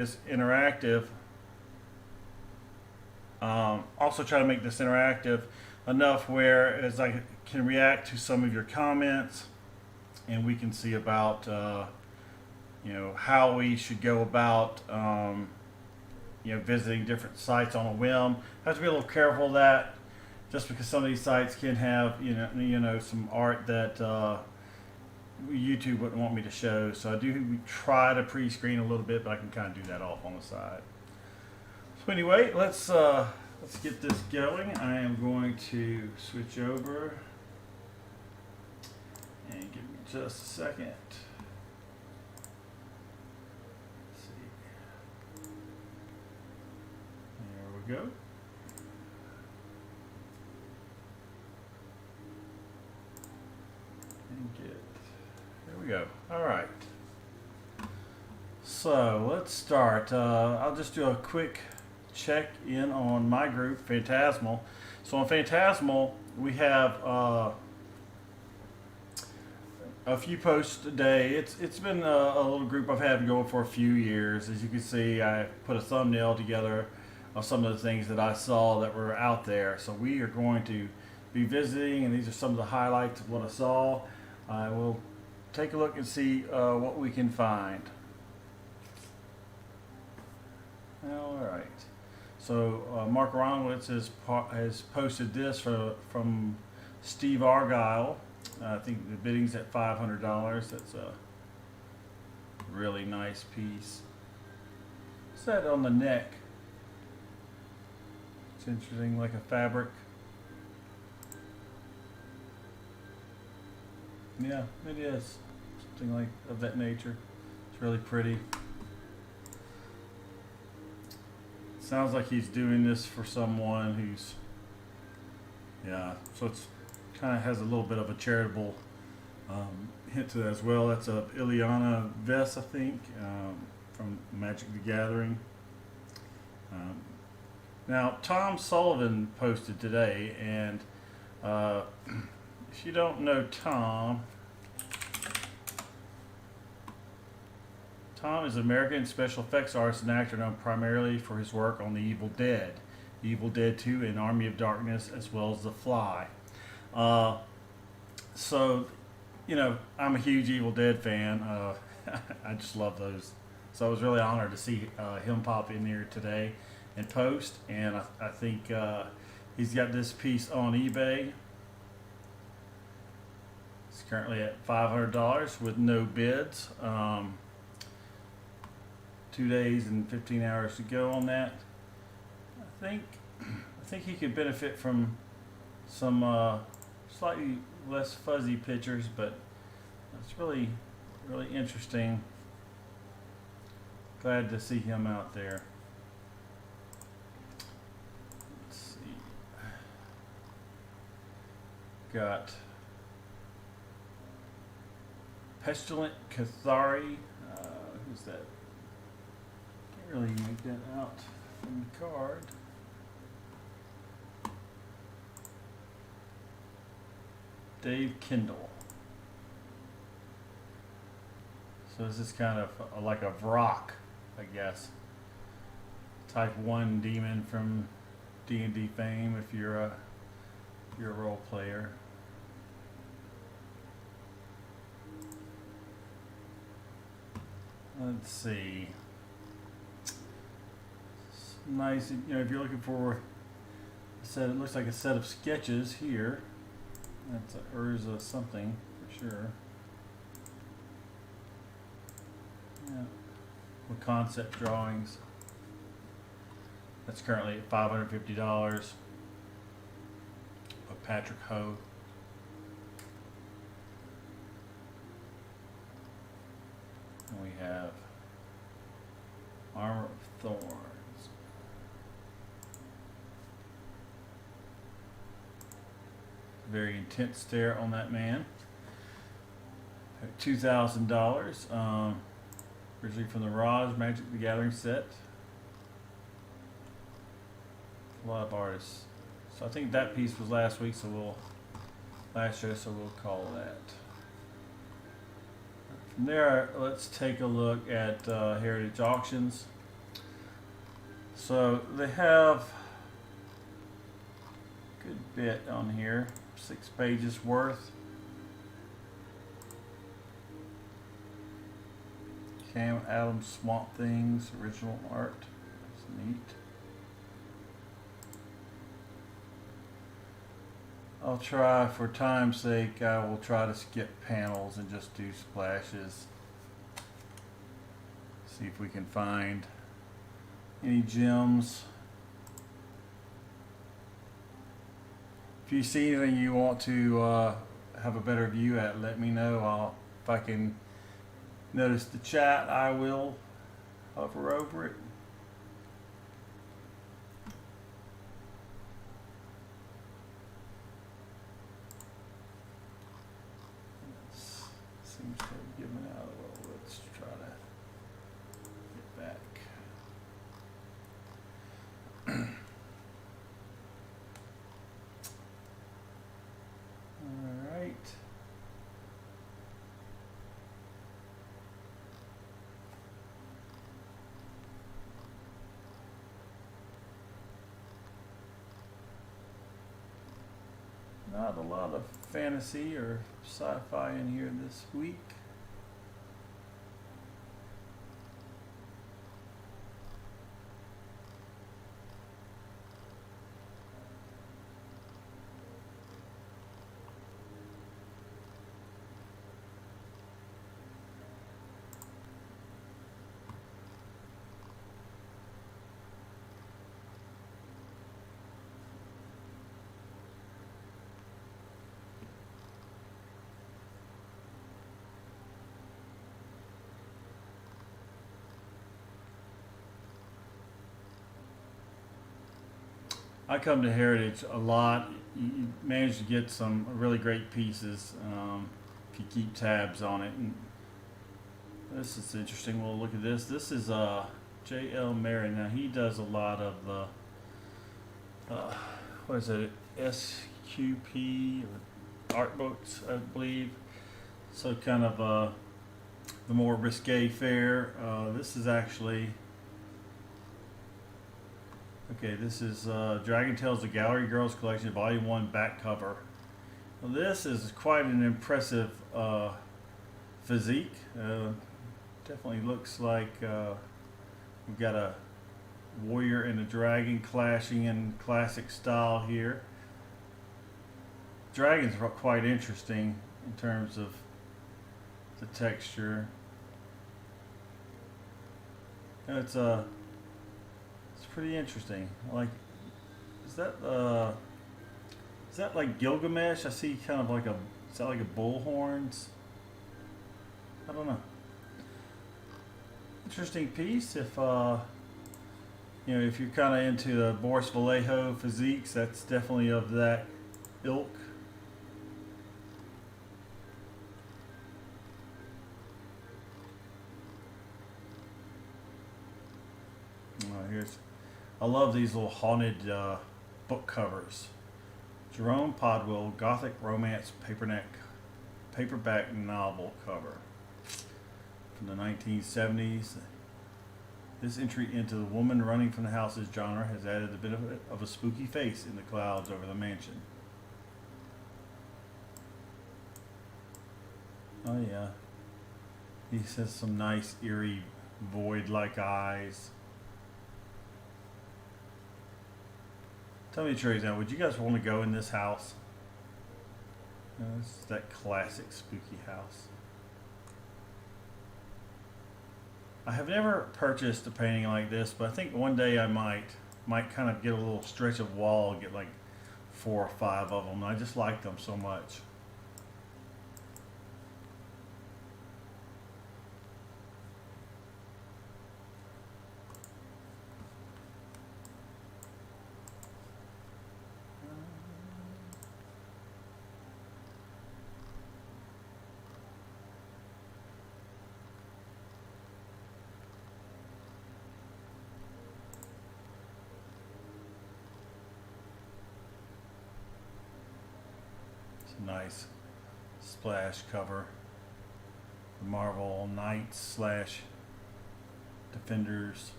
is interactive. Also try to make this interactive enough where as I can react to some of your comments, and we can see about how we should go about visiting different sites on a whim. Have to be a little careful of that, just because some of these sites can have some art that YouTube wouldn't want me to show. So I do try to pre-screen a little bit, but I can kind of do that off on the side. So anyway, let's get this going. I am going to switch over and give me just a second. Let's see. There we go. And there we go. All right. So let's start. I'll just do a quick check in on my group, Phantasmal. So on Phantasmal, we have a few posts a day. It's been a little group I've had going for a few years. As you can see, I put a thumbnail together of some of the things that I saw that were out there. So we are going to be visiting, and these are some of the highlights of what I saw. I will take a look and see what we can find. All right. So Mark Rabinowitz has posted this from Steve Argyle. I think the bidding's at $500. That's a really nice piece. What's that on the neck? It's interesting, like a fabric. Yeah, it is. Something like of that nature. It's really pretty. Sounds like he's doing this for someone who's, yeah, so it's kind of has a little bit of a charitable hint to that as well. That's a Ileana vest, I think, from Magic the Gathering. Now, Tom Sullivan posted today, and if you don't know Tom is an American special effects artist and actor known primarily for his work on The Evil Dead, Evil Dead 2, and Army of Darkness, as well as The Fly. So, I'm a huge Evil Dead fan. I just love those. So I was really honored to see him pop in here today and post. And I think he's got this piece on eBay. It's currently at $500 with no bids. 2 days and 15 hours to go on that. I think he could benefit from some slightly less fuzzy pictures, but it's really interesting. Glad to see him out there. Let's see. Got Pestilent Cathari. Who's that? Can't really make that out from the card. Dave Kendall. So this is kind of like a Vrock, I guess. Type 1 demon from D&D fame if you're a role player. Let's see. It's nice, if you're looking for a set, it looks like a set of sketches here. That's a Urza something for sure. Yeah. With concept drawings. That's currently at $550. With Patrick Ho. And we have Armor of Thorns. Very intense stare on that man. $2,000. Originally from the Raj Magic the Gathering set. A lot of artists. So I think that piece was last week, last year, so we'll call that. From there, let's take a look at Heritage Auctions. So they have a good bit on here, 6 pages worth. Cam Adams Swamp Things, original art. That's neat. I'll try, for time's sake, I will try to skip panels and just do splashes. See if we can find any gems. If you see anything you want to have a better view at, let me know. If I can notice the chat, I will hover over it. Seems to have given out a little. Let's try to get back. All right. Not a lot of fantasy or sci-fi in here this week. I come to Heritage a lot. You manage to get some really great pieces if you keep tabs on it. And this is interesting. We'll look at this. This is J.L. Marin. Now he does a lot of the what is it? SQP or art books, I believe. So kind of the more risque fare. This is actually. Okay, this is Dragon Tales, the Gallery Girls Collection, Volume 1, back cover. Well, this is quite an impressive physique. Definitely looks like we've got a warrior and a dragon clashing in classic style here. Dragons are quite interesting in terms of the texture. And it's pretty interesting. Like, is that like Gilgamesh? I see kind of like is that like a bull horns? I don't know. Interesting piece. If you know, if you're kind of into the Boris Vallejo physiques, that's definitely of that ilk. I love these little haunted book covers. Jerome Podwil, Gothic Romance paperback novel cover from the 1970s. This entry into the woman running from the houses genre has added the benefit of a spooky face in the clouds over the mansion. Oh yeah. He says some nice eerie void-like eyes. Tell me the truth now, would you guys want to go in this house? This is that classic spooky house. I have never purchased a painting like this, but I think one day I might kind of get a little stretch of wall, get like 4 or 5 of them. I just like them so much. Nice splash cover. The Marvel Knights / Defenders.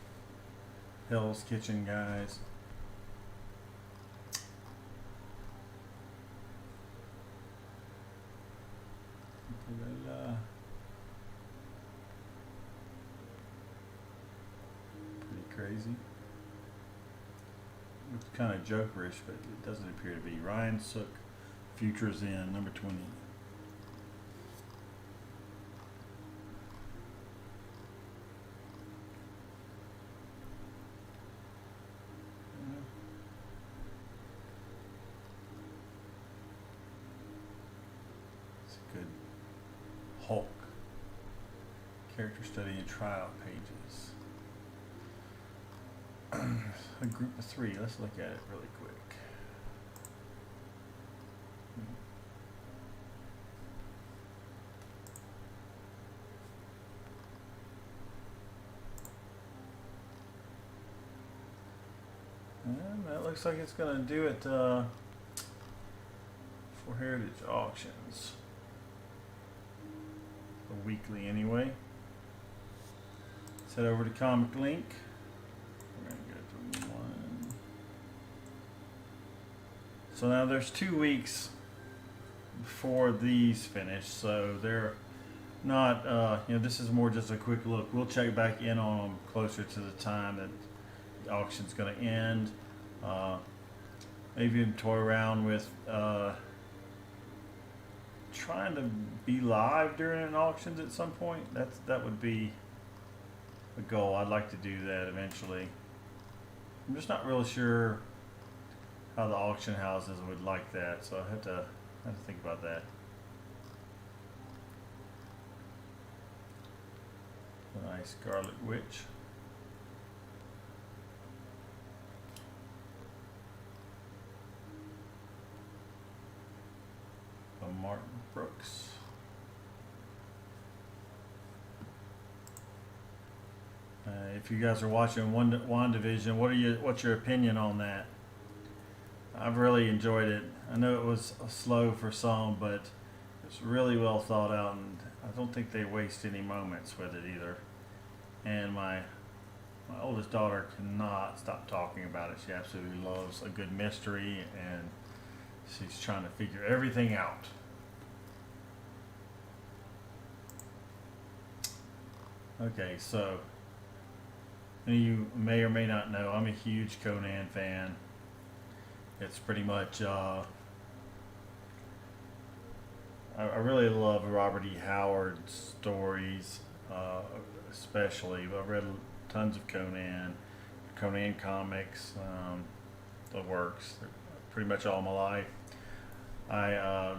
Hell's Kitchen guys. Pretty crazy. It's kind of jokerish, but it doesn't appear to be. Ryan Sook, Futures In, number 20. It's a good Hulk character study and trial pages. A group of 3. Let's look at it really quick. And that looks like it's going to do it for Heritage Auctions. A weekly anyway. Let's head over to Comic Link. We're going to go through one. So now there's 2 weeks before these finish, so they're not, this is more just a quick look. We'll check back in on them closer to the time that the auction's going to end. Maybe even toy around with trying to be live during an auctions at some point. That would be a goal. I'd like to do that eventually. I'm just not really sure how the auction houses would like that, so I have to think about that. A nice Scarlet Witch. A Martin Brooks. If you guys are watching WandaVision, what's your opinion on that? I've really enjoyed it. I know it was slow for some, but it's really well thought out, and I don't think they waste any moments with it either. And my oldest daughter cannot stop talking about it. She absolutely loves a good mystery, and she's trying to figure everything out. Okay, so you may or may not know, I'm a huge Conan fan. It's pretty much, I really love Robert E. Howard's stories, especially. I've read tons of Conan comics, the works, pretty much all my life. I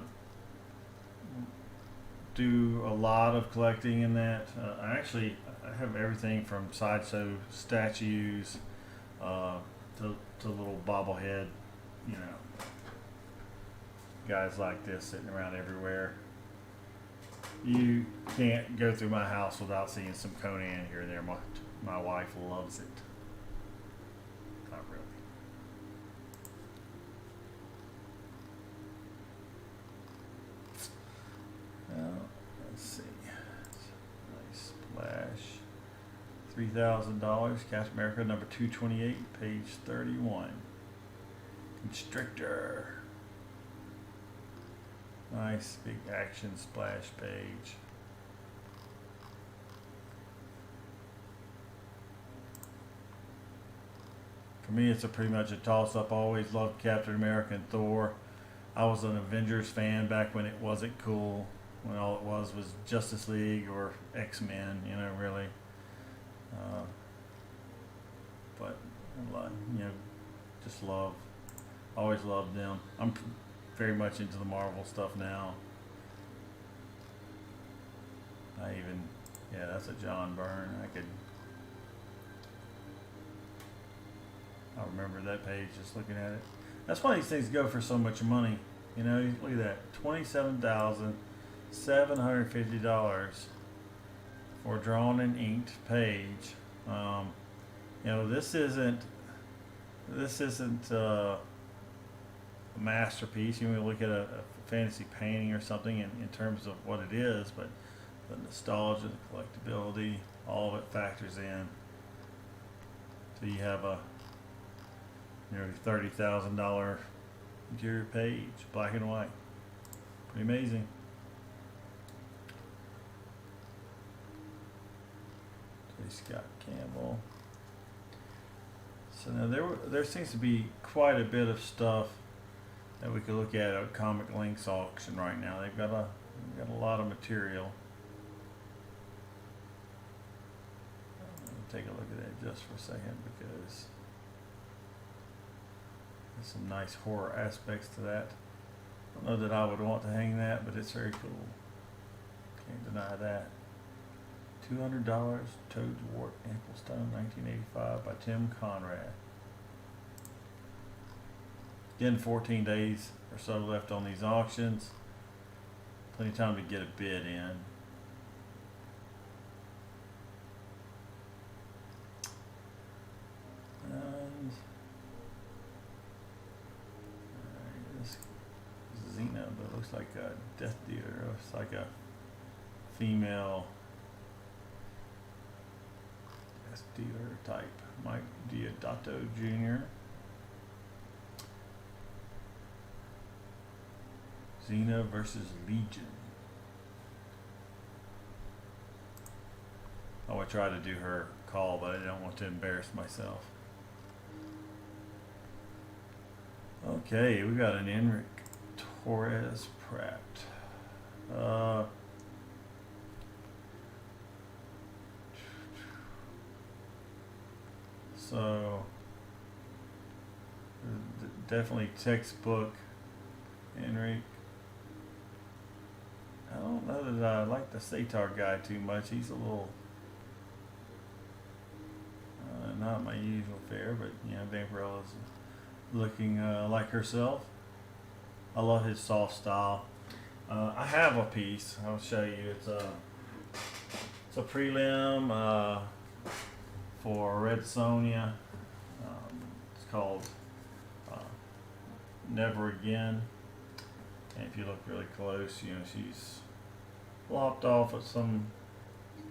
do a lot of collecting in that. I have everything from sideshow statues to little bobblehead, guys like this sitting around everywhere. You can't go through my house without seeing some Conan here and there. My wife loves it. Not really. Let's see. Nice splash. $3,000. Captain America number 228, page 31. Constrictor. Nice big action splash page. For me, it's pretty much a toss-up. I always loved Captain America and Thor. I was an Avengers fan back when it wasn't cool, when all it was Justice League or X-Men, really. But just always loved them. I'm very much into the Marvel stuff now. That's a John Byrne. I remember that page just looking at it. That's why these things go for so much money. Look at that, $27,750 for a drawn and inked page. This isn't a masterpiece. You look at a fantasy painting or something in terms of what it is, but the nostalgia, the collectability, all of it factors in So you have a nearly $30,000 interior page, black and white. Pretty amazing. Scott Campbell. So now there seems to be quite a bit of stuff that we could look at Comic Links auction right now. They've got a lot of material. Take a look at that just for a second because there's some nice horror aspects to that. I don't know that I would want to hang that, but it's very cool. Can't deny that. $200, Toad's Wart, Amplestone, 1985 by Tim Conrad. Again, 14 days or so left on these auctions. Plenty of time to get a bid in. And this Xena, but it looks like a Death Dealer. It looks like a female dealer type. Mike Deodato Jr. Xena versus Legion. Oh, I tried to do her call, but I didn't want to embarrass myself. Okay, we got an Enric Torres-Prat. So definitely textbook Enric. I don't know that I like the Satar guy too much. He's a little not my usual fare, but you know, Vampirella's looking like herself. I love his soft style. I have a piece. I'll show you. It's a prelim for Red Sonja. It's called Never Again. And if you look really close, you know, she's lopped off of some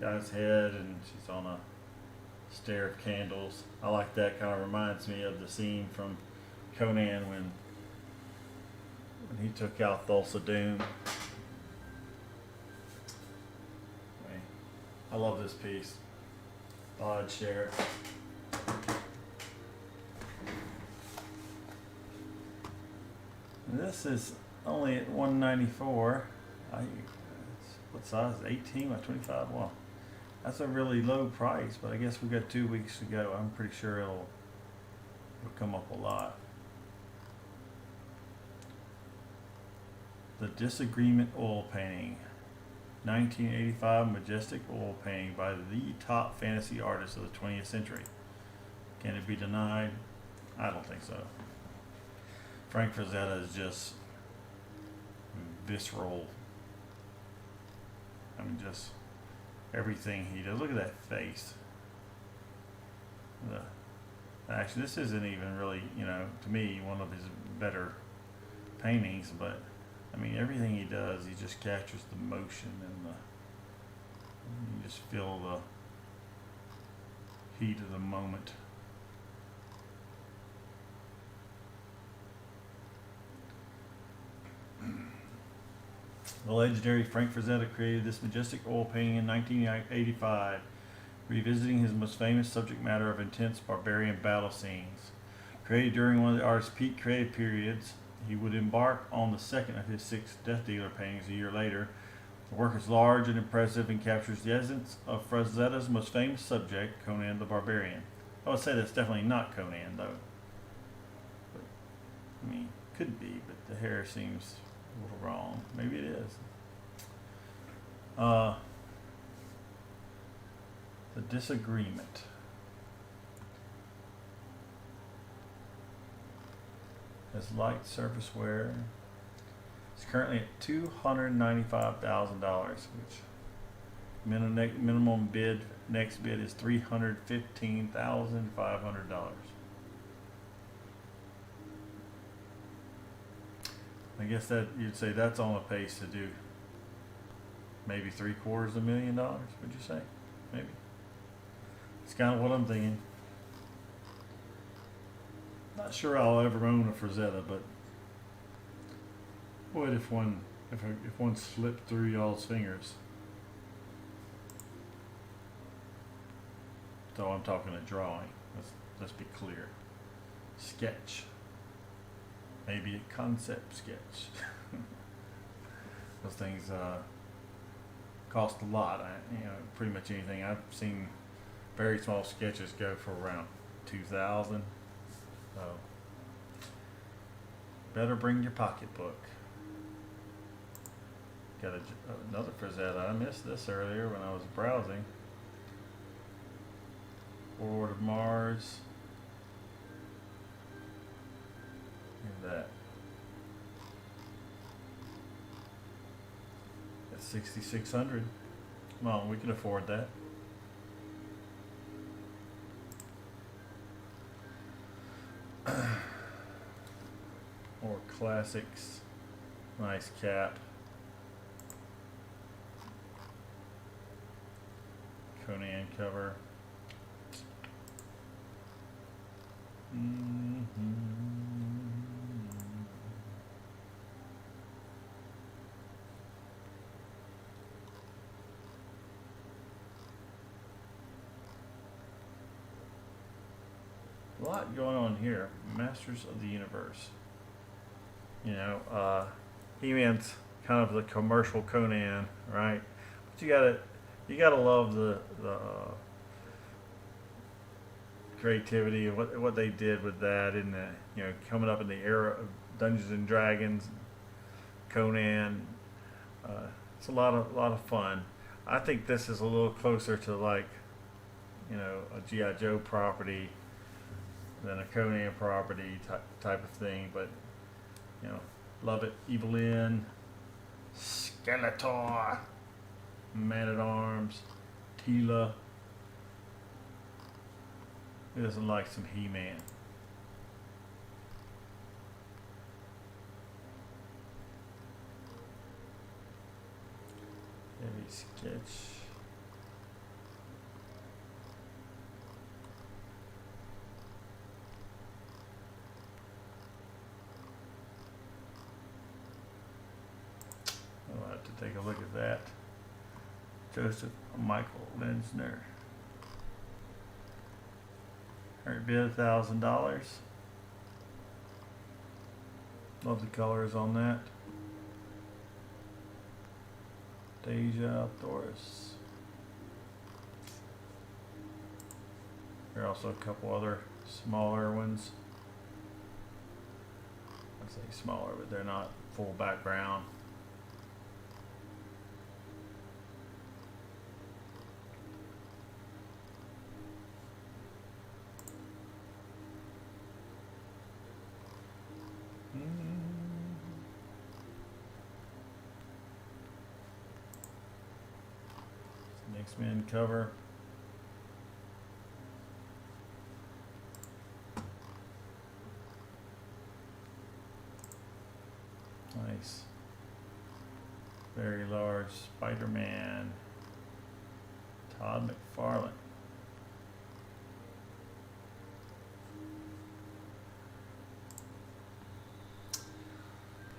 guy's head and she's on a stair of candles. I like that. Kind of reminds me of the scene from Conan when he took out Thulsa Doom. I love this piece. I'd share it. This is only at $194. What size? 18 by 25. Wow, that's a really low price. But I guess we got 2 weeks to go. I'm pretty sure it'll come up a lot. The Disagreement oil painting, 1985 majestic oil painting by the top fantasy artist of the 20th century. Can it be denied? I don't think so. Frank Frazetta is just visceral. I mean, just everything he does. Look at that face. Actually, this isn't even really, you know, to me, one of his better paintings, but I mean, everything he does, he just captures the motion and you just feel the heat of the moment. The legendary Frank Frazetta created this majestic oil painting in 1985, revisiting his most famous subject matter of intense barbarian battle scenes. Created during one of the artist's peak creative periods, he would embark on the second of his 6 Death Dealer paintings a year later. The work is large and impressive and captures the essence of Frazetta's most famous subject, Conan the Barbarian. I would say that's definitely not Conan, though. But, I mean, could be, but the hair seems a little wrong. Maybe it is. The Disagreement. Has light surface wear. It's currently at $295,000, which minimum bid, next bid is $315,500. I guess that you'd say that's on a pace to do maybe $750,000, would you say? Maybe. It's kind of what I'm thinking. Not sure I'll ever own a Frazetta, but what if one slipped through y'all's fingers? So I'm talking a drawing. Let's be clear. Sketch. Maybe a concept sketch. Those things cost a lot. Pretty much anything. I've seen very small sketches go for around 2,000. So better bring your pocketbook. Got another Frazetta. I missed this earlier when I was browsing. Forward of Mars. Look at that. That's 6,600. Come on, we can afford that. More classics. Nice cap. Conan cover. A lot going on here. Masters of the Universe. He-Man's kind of the commercial Conan, right? But you gotta love the creativity of what they did with that in the coming up in the era of Dungeons and Dragons, Conan. It's a lot of fun. I think this is a little closer to like a G.I. Joe property than a Conan property type of thing, but love it. Evelyn, Skeletor, Man-at-Arms, Tila. Who doesn't like some He-Man? Heavy sketch. I'll have to take a look at that. Joseph Michael Linsner. Alright, bid $1,000. Love the colors on that. Deja Thoris. There are also a couple other smaller ones. I say smaller, but they're not full background. X-Men cover. Nice. Very large Spider-Man. Todd McFarlane.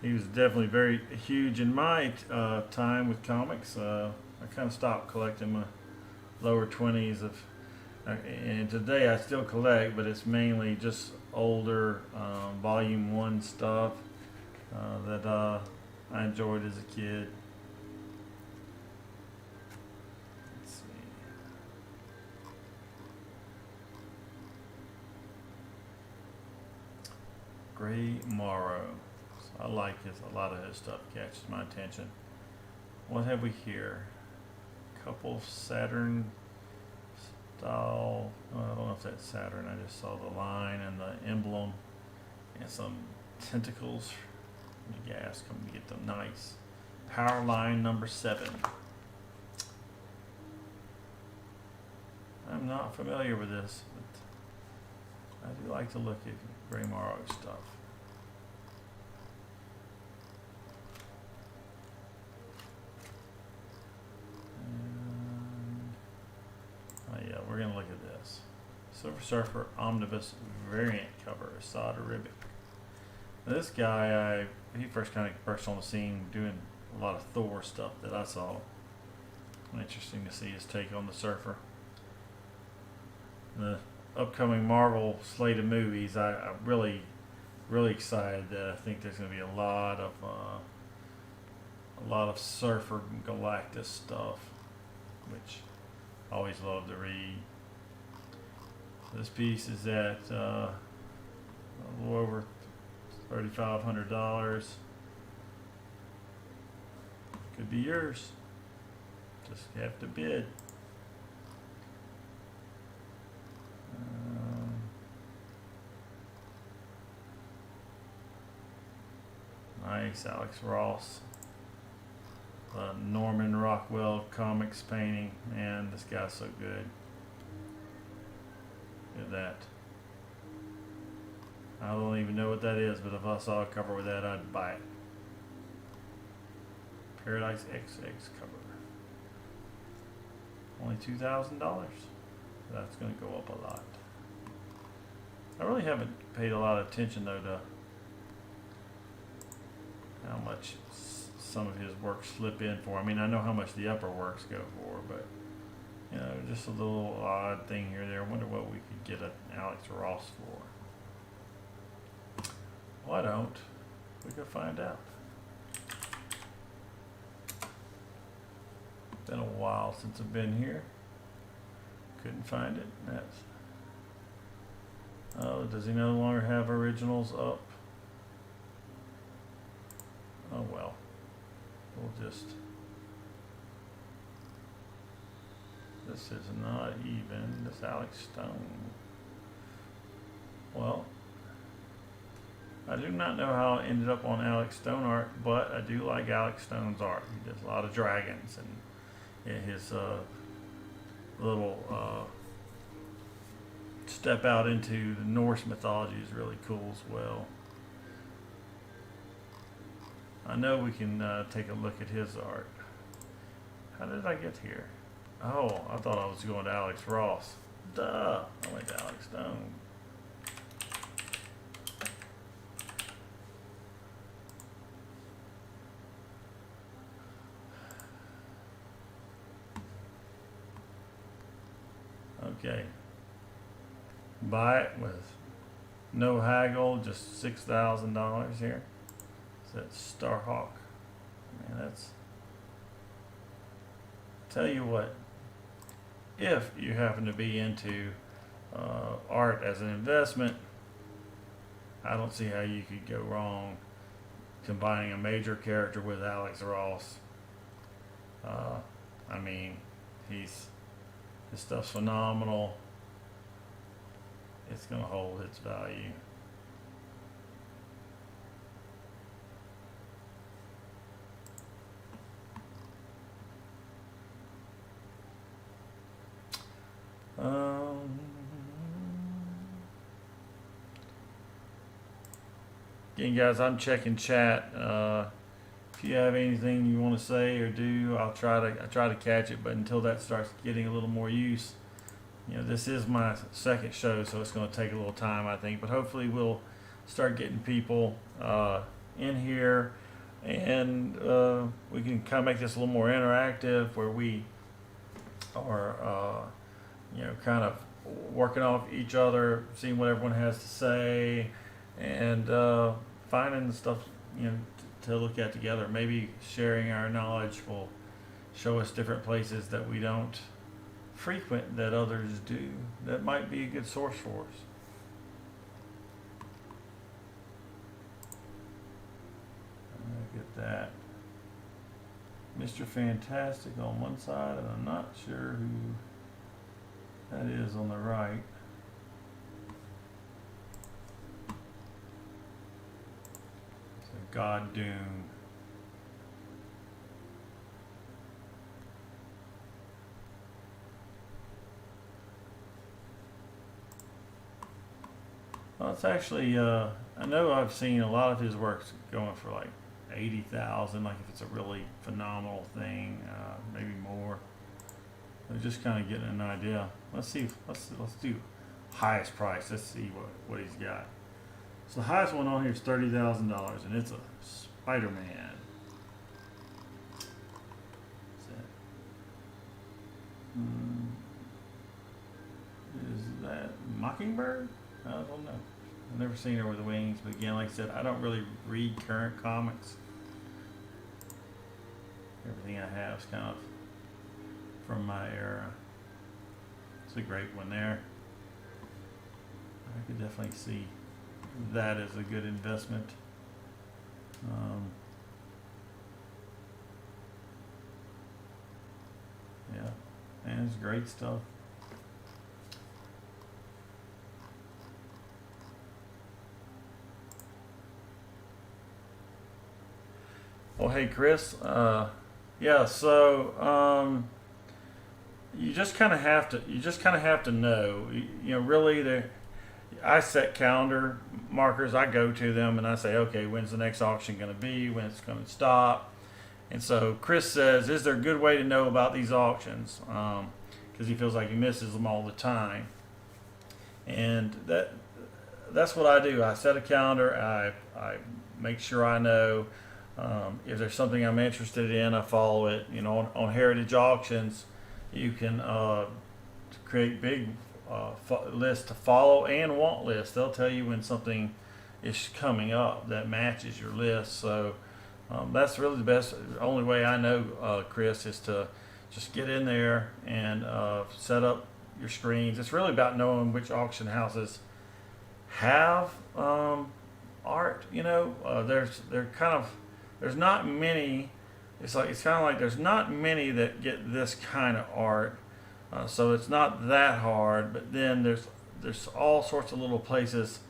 He was definitely very huge in my time with comics. I kind of stopped collecting my lower 20s of, and today I still collect, but it's mainly just older volume 1 stuff that I enjoyed as a kid. Let's see. Gray Morrow. I like a lot of his stuff catches my attention. What have we here? Couple Saturn style. I don't know if that's Saturn. I just saw the line and the emblem and some tentacles from the gas coming to get them. Nice. Power line number 7. I'm not familiar with this, but I do like to look at Gray Morrow stuff. We're going to look at this. Silver Surfer Omnibus variant cover, Esad or Ribic. Now this guy, he first kind of burst on the scene doing a lot of Thor stuff that I saw. Interesting to see his take on the Surfer. The upcoming Marvel slate of movies, I'm really excited that I think there's going to be a lot of Surfer and Galactus stuff, which I always love to read. This piece is at a little over $3,500. Could be yours. Just have to bid. Nice, Alex Ross. Norman Rockwell comics painting. Man, this guy's so good. Look at that. I don't even know what that is, but if I saw a cover with that, I'd buy it. Paradise XX cover. Only $2,000. That's going to go up a lot. I really haven't paid a lot of attention though to how much some of his works slip in for. I mean, I know how much the upper works go for, but you know, just a little odd thing here or there. I wonder what we could get an Alex Ross for. Well, I don't. We could find out. Been a while since I've been here. Couldn't find it. That's. Oh, does he no longer have originals up? Oh well. We'll just. This is not even. This Alex Stone. Well, I do not know how it ended up on Alex Stone art, but I do like Alex Stone's art. He does a lot of dragons, and yeah, his little step out into the Norse mythology is really cool as well. I know we can take a look at his art. How did I get here? Oh, I thought I was going to Alex Ross. Duh, I went to Alex Stone. Okay. Buy it with no haggle, just $6,000 here. That's Starhawk. Man, that's. Tell you what, if you happen to be into art as an investment, I don't see how you could go wrong combining a major character with Alex Ross. I mean, his stuff's phenomenal. It's going to hold its value. Again, guys, I'm checking chat. If you have anything you want to say or do, I try to catch it. But until that starts getting a little more use, you know, this is my second show, so it's going to take a little time, I think. But hopefully, we'll start getting people in here, and we can kind of make this a little more interactive, where we are, you know, kind of working off each other, seeing what everyone has to say, and finding the stuff, you know, to look at together. Maybe sharing our knowledge will show us different places that we don't frequent that others do. That might be a good source for us. Look at that. Mr. Fantastic on one side, and I'm not sure who that is on the right. It's a God Doom. Well, it's actually, I know I've seen a lot of his works going for like 80,000, like if it's a really phenomenal thing, maybe more. But just kind of getting an idea. Let's see. Let's do highest price. Let's see what he's got. So the highest one on here is $30,000, and it's a Spider-Man. Is that Mockingbird? I don't know. I've never seen her with wings, but again, like I said, I don't really read current comics. Everything I have is kind of from my era. It's a great one there. I could definitely see that as a good investment. Yeah, and it's great stuff. Well, hey Chris, yeah. So you just kind of have to know. You know, really, I set calendar markers. I go to them and I say, okay, when's the next auction going to be? When it's going to stop? And so Chris says, is there a good way to know about these auctions? Because he feels like he misses them all the time. And that's what I do. I set a calendar. I make sure I know. If there's something I'm interested in, I follow it. You know, on heritage auctions, you can create big lists to follow and want lists. They'll tell you when something is coming up that matches your list. So that's really the best. Only way I know, Chris, is to just get in there and set up your screens. It's really about knowing which auction houses have art. You know, there's not many. It's kind of like there's not many that get this kind of art, so it's not that hard. But then there's all sorts of little places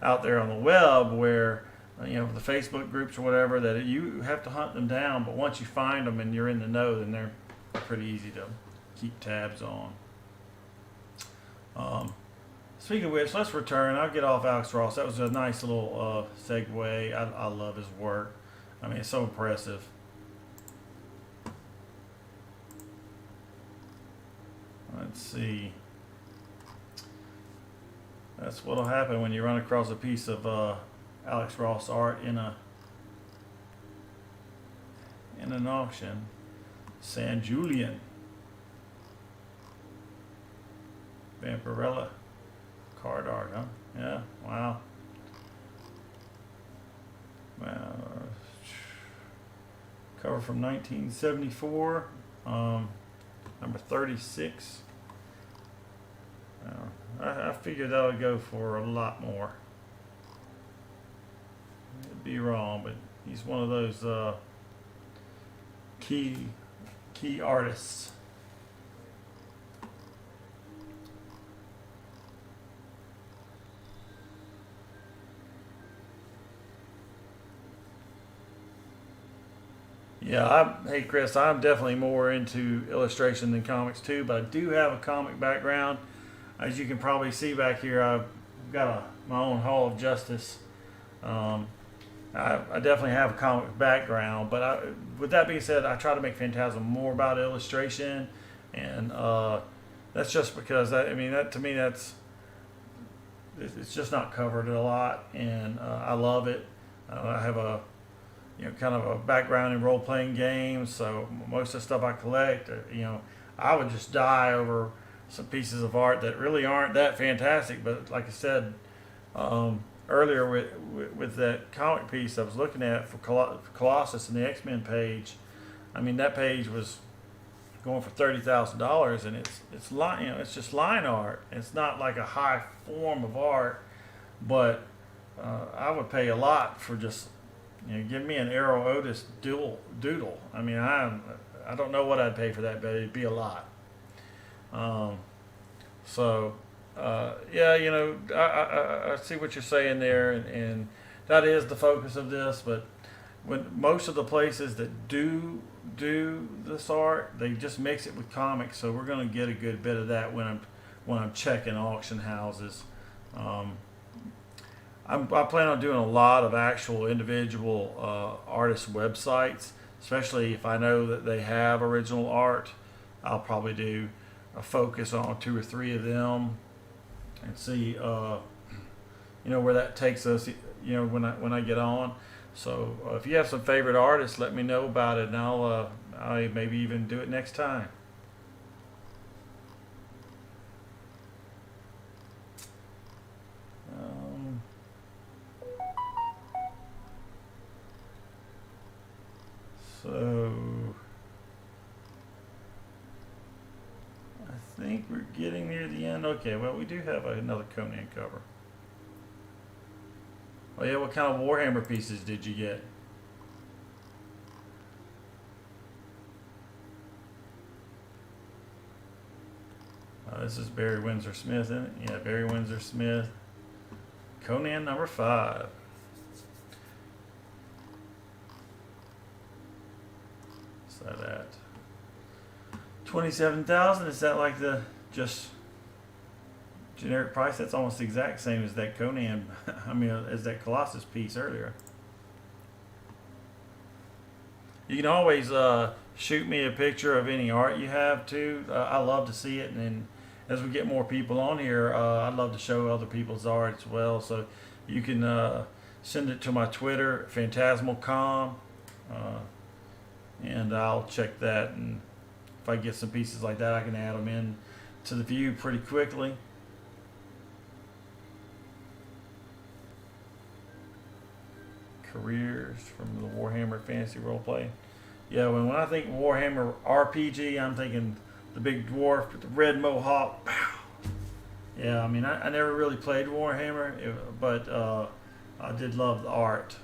out there on the web where you know, the Facebook groups or whatever, that you have to hunt them down. But once you find them and you're in the know, then they're pretty easy to keep tabs on. Speaking of which, let's return. I'll get off Alex Ross. That was a nice little segue. I love his work. I mean, it's so impressive. Let's see. That's what'll happen when you run across a piece of Alex Ross art in an auction. Sanjulian. Vampirella card art, huh? Yeah, wow. Cover from 1974, number 36. I figured that would go for a lot more. I'd be wrong, but he's one of those key artists. Yeah, hey Chris, I'm definitely more into illustration than comics too, but I do have a comic background. As you can probably see back here, I've got my own Hall of Justice. I definitely have a comic background, but with that being said, I try to make Phantasmal more about illustration, and that's just because to me it's just not covered a lot, and I love it. I have a kind of a background in role-playing games, so most of the stuff I collect, I would just die over some pieces of art that really aren't that fantastic. But like I said earlier, with that comic piece I was looking at for Colossus and the X-Men page, I mean that page was going for $30,000, and it's line, it's just line art. It's not like a high form of art, but I would pay a lot for just give me an Arrow Otis doodle. I mean, I don't know what I'd pay for that, but it'd be a lot. Yeah, I see what you're saying there, and that is the focus of this. But when most of the places that do this art, they just mix it with comics. So we're going to get a good bit of that when I'm checking auction houses. I plan on doing a lot of actual individual artist websites, especially if I know that they have original art. I'll probably do a focus on 2 or 3 of them, and see, where that takes us. When I get on. So if you have some favorite artists, let me know about it, and I'll maybe even do it next time. So I think we're getting near the end. Okay, well, we do have another Conan cover. Oh yeah, what kind of Warhammer pieces did you get? This is Barry Windsor-Smith, isn't it? Yeah, Barry Windsor-Smith. Conan number 5. What's that at? 27,000. Is that like the just generic price? That's almost the exact same as that Conan. I mean, as that Colossus piece earlier. You can always shoot me a picture of any art you have too. I love to see it, and then as we get more people on here, I'd love to show other people's art as well. So you can send it to my Twitter, Phantasmal.com, and I'll check that. And if I get some pieces like that, I can add them in to the view pretty quickly. Careers from the Warhammer Fantasy Roleplay. Yeah, when I think Warhammer RPG, I'm thinking the big dwarf with the red mohawk. Yeah, I mean, I never really played Warhammer, but I did love the art.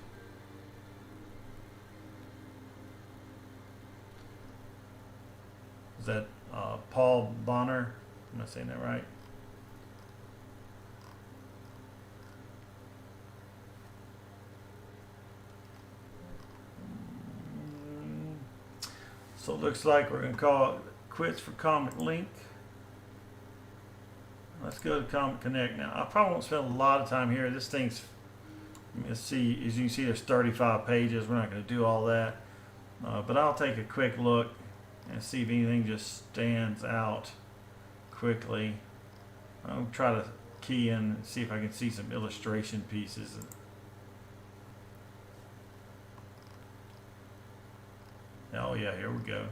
Is that Paul Bonner? Am I saying that right? So it looks like we're going to call it quits for Comic Link. Let's go to Comic Connect now. I probably won't spend a lot of time here. This thing's, let's see, as you can see, there's 35 pages. We're not going to do all that. But I'll take a quick look and see if anything just stands out quickly. I'll try to key in and see if I can see some illustration pieces. Oh yeah, here we go.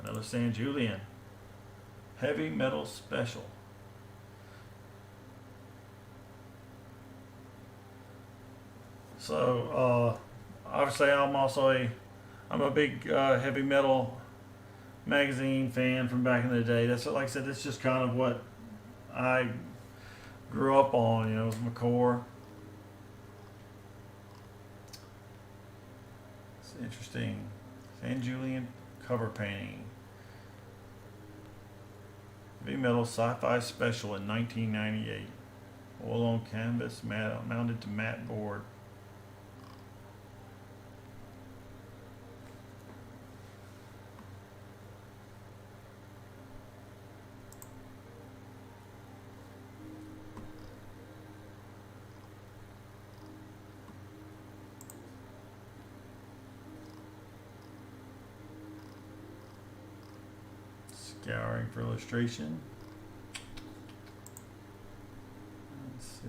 Another Sanjulian. Heavy Metal Special. So obviously I'm a big heavy metal magazine fan from back in the day. That's like I said, that's just kind of what I grew up on, it was my core. It's interesting. Sanjulian cover painting. Heavy metal sci-fi special in 1998. Oil on canvas, mounted to matte board. Scouring for illustration. Let's see.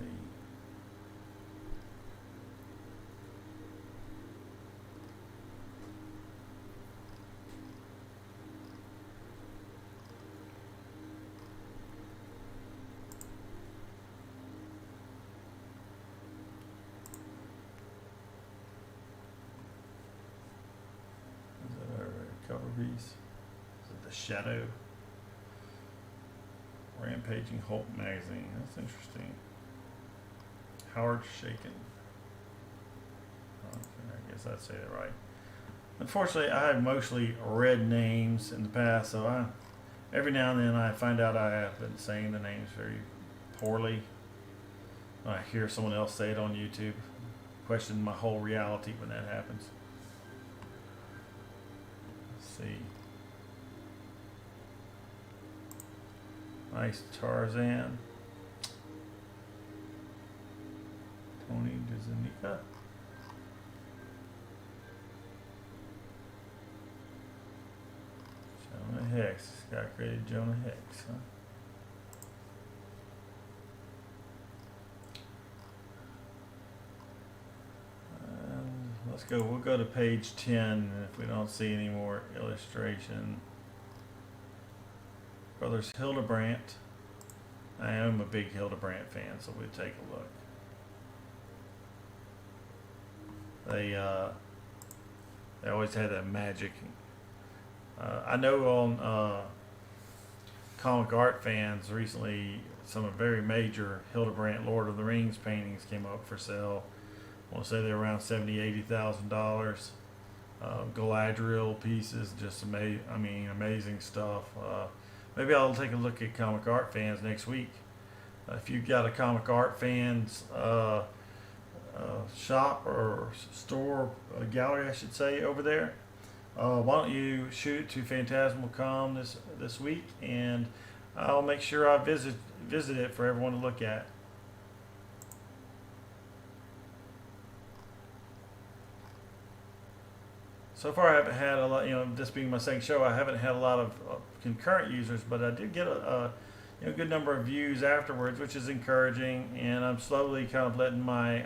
Is that our cover piece? Is it the shadow? Rampaging Hulk magazine. That's interesting. Howard Chaykin. Okay, I guess I'd say that right. Unfortunately, I have mostly read names in the past, so every now and then I find out I have been saying the names very poorly. I hear someone else say it on YouTube. Question my whole reality when that happens. Let's see. Nice Tarzan. Tony Dezuniga. Jonah Hex. This guy created Jonah Hex, huh? let's go. We'll go to page 10, and if we don't see any more illustration. Brothers Hildebrandt. I am a big Hildebrandt fan, so we'll take a look. They always had that magic. I know on comic art fans recently, some very major Hildebrandt Lord of the Rings paintings came up for sale. I want to say they're around $70,000-$80,000. Galadriel pieces, just amazing stuff. Maybe I'll take a look at comic art fans next week. If you've got a comic art fans shop or store, gallery I should say, over there, why don't you shoot it to Phantasmal.com this week, and I'll make sure I visit it for everyone to look at. So far, I haven't had a lot. This being my second show, I haven't had a lot of concurrent users, but I did get a good number of views afterwards, which is encouraging. And I'm slowly kind of letting my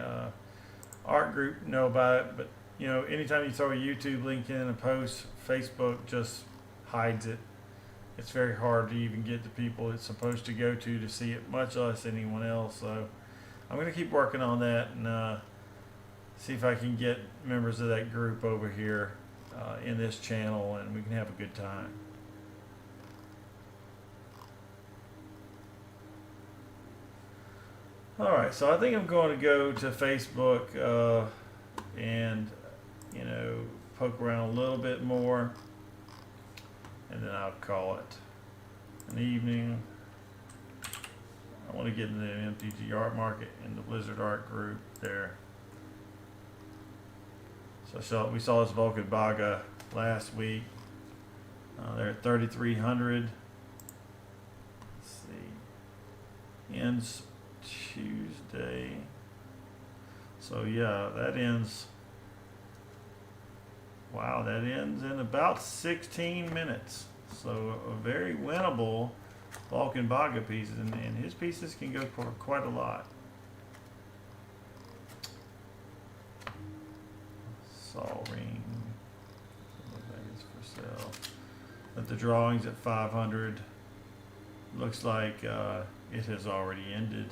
art group know about it. But anytime you throw a YouTube link in a post, Facebook just hides it. It's very hard to even get the people it's supposed to go to see it, much less anyone else. So I'm going to keep working on that and see if I can get members of that group over here in this channel, and we can have a good time. Alright, so I think I'm going to go to Facebook and poke around a little bit more, and then I'll call it an evening. I want to get into the MTG art market and the Blizzard art group there. So we saw this Volkan Baga last week. They're at 3,300. Let's see. Ends Tuesday. So yeah, that ends. Wow, that ends in about 16 minutes. So a very winnable Volkan Baga pieces, and his pieces can go for quite a lot. Saw ring. That is for sale. But the drawing's at 500. Looks like it has already ended.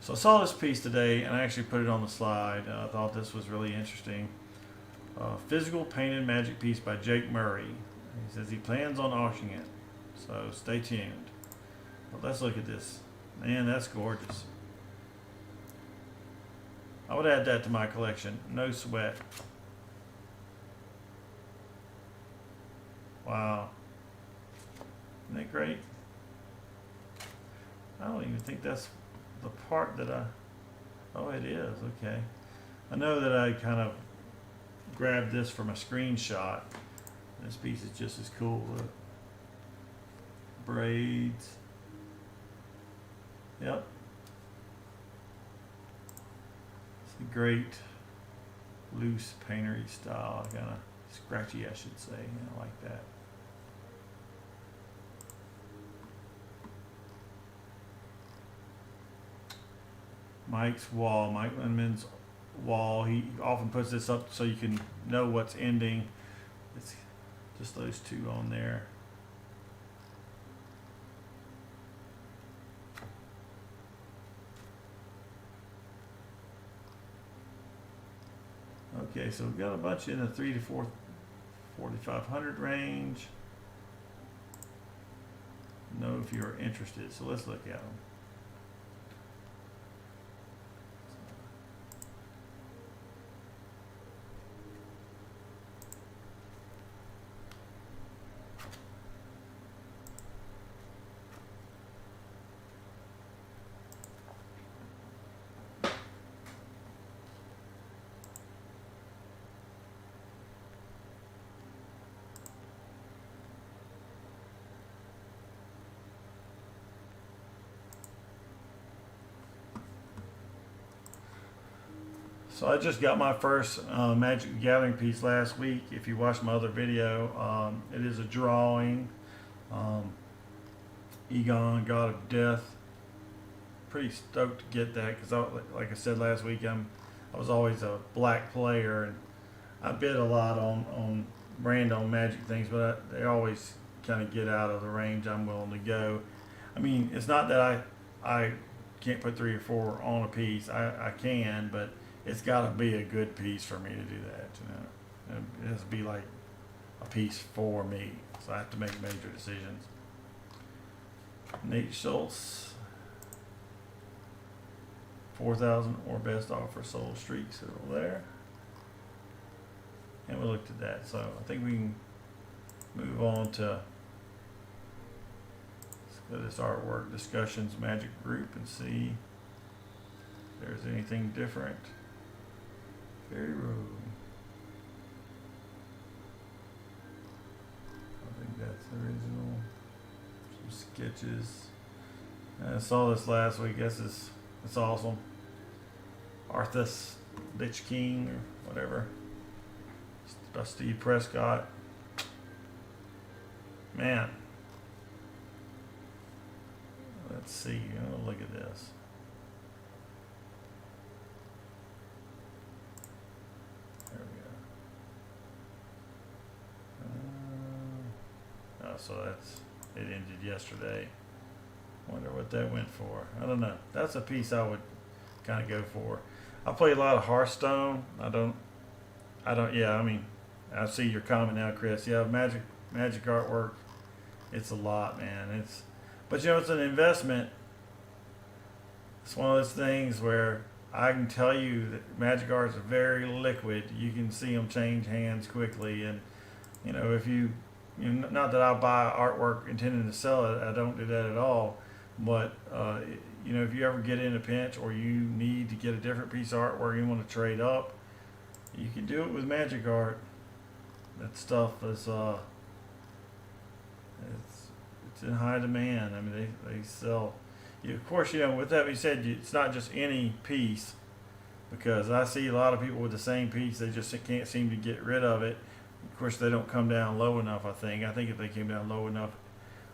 So I saw this piece today, and I actually put it on the slide. I thought this was really interesting. Physical painted magic piece by Jake Murray. He says he plans on auctioning it. So stay tuned. But let's look at this. Man, that's gorgeous. I would add that to my collection. No sweat. Wow. Isn't that great? I don't even think that's the part that oh, it is. Okay. I know that I kind of grabbed this from a screenshot. This piece is just as cool. Look. Braids. Yep. It's a great loose paintery style, kind of scratchy, I should say. I like that. Mike Linman's wall. He often puts this up so you can know what's ending. It's just those two on there. Okay, so we've got a bunch in the 4,500 range. Know if you're interested. So let's look at them. So I just got my first Magic the Gathering piece last week. If you watched my other video, it is a drawing. Egon, God of Death. Pretty stoked to get that because, like I said last week, I'm I was always a black player, and I bid a lot on brand on Magic things, but they always kind of get out of the range I'm willing to go. I mean, it's not that I can't put 3 or 4 on a piece. I can, but it's got to be a good piece for me to do that. You know, it has to be like a piece for me, so I have to make major decisions. Nate Schultz, 4,000 or best offer sold streaks over there, and we looked at that. So I think we can move on to this artwork discussions Magic group and see if there's anything different. Fairy Road. I think that's the original. Some sketches. I saw this last week. Guess it's awesome. Arthas Ditch King or whatever. By Steve Prescott. Man. Let's see. Oh, look at this. There we go. Oh, so it ended yesterday. Wonder what that went for. I don't know. That's a piece I would kind of go for. I play a lot of Hearthstone. I don't. Yeah, I mean, I see your comment now, Chris. Yeah, Magic artwork. It's a lot, man. But you know, it's an investment. It's one of those things where I can tell you that Magic arts are very liquid. You can see them change hands quickly, and you know, if you know, not that I buy artwork intending to sell it. I don't do that at all. But you know, if you ever get in a pinch or you need to get a different piece of artwork, you want to trade up, you can do it with Magic art. That stuff is it's in high demand. I mean, they sell. Of course, you know, with that being said, it's not just any piece, because I see a lot of people with the same piece, they just can't seem to get rid of it. Of course, they don't come down low enough. I think if they came down low enough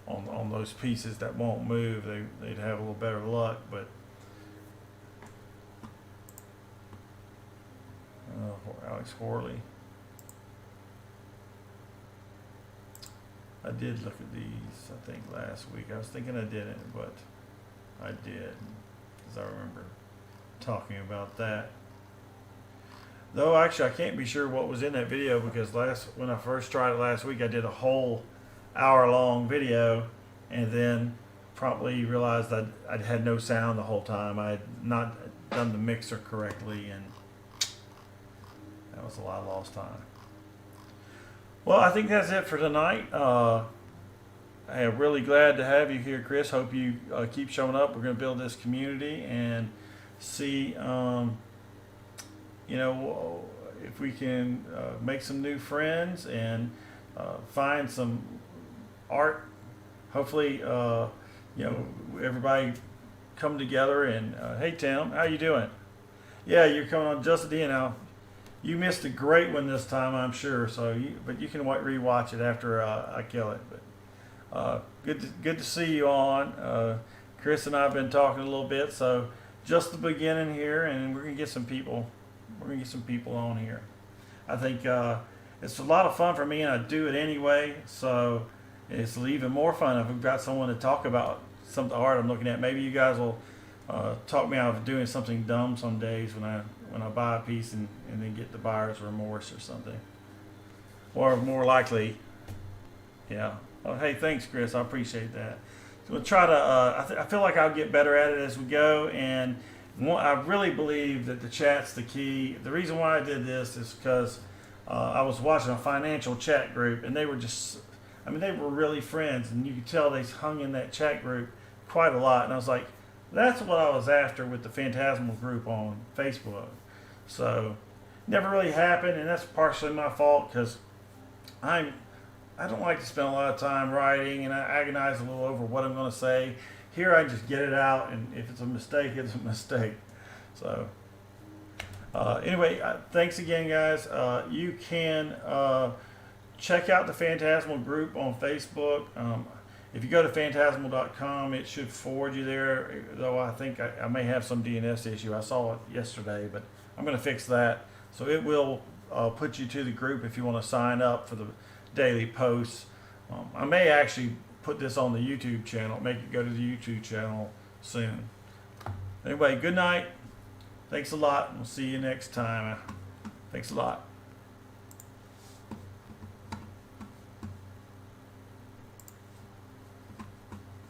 on those pieces that won't move, they'd have a little better luck. But Alex Horley. I did look at these, I think, last week. I was thinking I didn't, but I did, because I remember talking about that. Though, actually, I can't be sure what was in that video, because when I first tried it last week, I did a whole hour-long video, and then probably realized I had no sound the whole time. I had not done the mixer correctly, and that was a lot of lost time. Well, I think that's it for tonight. I am really glad to have you here, Chris. Hope you keep showing up. We're going to build this community and see, you know, if we can make some new friends and find some art. Hopefully, you know, everybody come together and, hey, Tim, how you doing? Yeah, you're coming on just at the end now. You missed a great one this time, I'm sure. But you can rewatch it after I kill it. But good to see you on. Chris and I have been talking a little bit, so just the beginning here, and we're gonna get some people. We're gonna get some people on here. I think it's a lot of fun for me, and I do it anyway. So it's even more fun if we've got someone to talk about some of the art I'm looking at. Maybe you guys will talk me out of doing something dumb some days when I buy a piece and then get the buyer's remorse or something. Or more likely, yeah. Oh, hey, thanks, Chris. I appreciate that. So we'll try to, I feel like I'll get better at it as we go. And I really believe that the chat's the key. The reason why I did this is because I was watching a financial chat group, and they were just, I mean, they were really friends. And you could tell they hung in that chat group quite a lot. And I was like, that's what I was after with the Phantasmal group on Facebook. So never really happened, and that's partially my fault, because I don't like to spend a lot of time writing, and I agonize a little over what I'm going to say. Here I just get it out, and if it's a mistake, it's a mistake. So anyway, thanks again, guys. You can check out the Phantasmal group on Facebook. If you go to phantasmal.com, it should forward you there, though I think I may have some DNS issue. I saw it yesterday, but I'm going to fix that. So it will put you to the group if you want to sign up for the daily posts. I may actually put this on the YouTube channel, make it go to the YouTube channel soon. Anyway, good night. Thanks a lot. We'll see you next time. Thanks a lot.